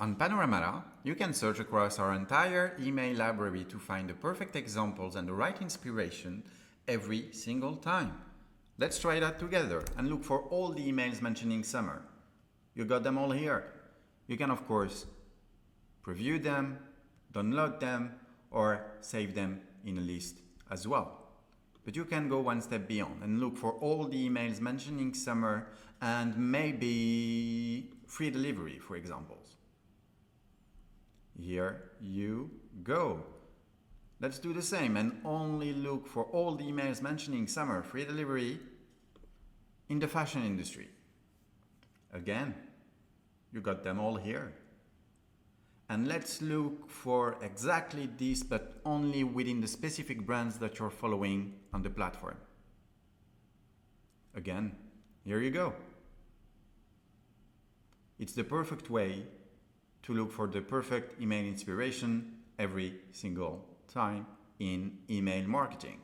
On Panoramata, you can search across our entire email library to find the perfect examples and the right inspiration every single time. Let's try that together and look for all the emails mentioning summer. You got them all here. You can, of course, preview them, download them, or save them in a list as well. But you can go one step beyond and look for all the emails mentioning summer and maybe free delivery, for example. Here you go. Let's do the same and only look for all the emails mentioning summer free delivery in the fashion industry. Again, you got them all here. And let's look for exactly this, but only within the specific brands that you're following on the platform. Again, here you go. It's the perfect way to look for the perfect email inspiration every single time in email marketing.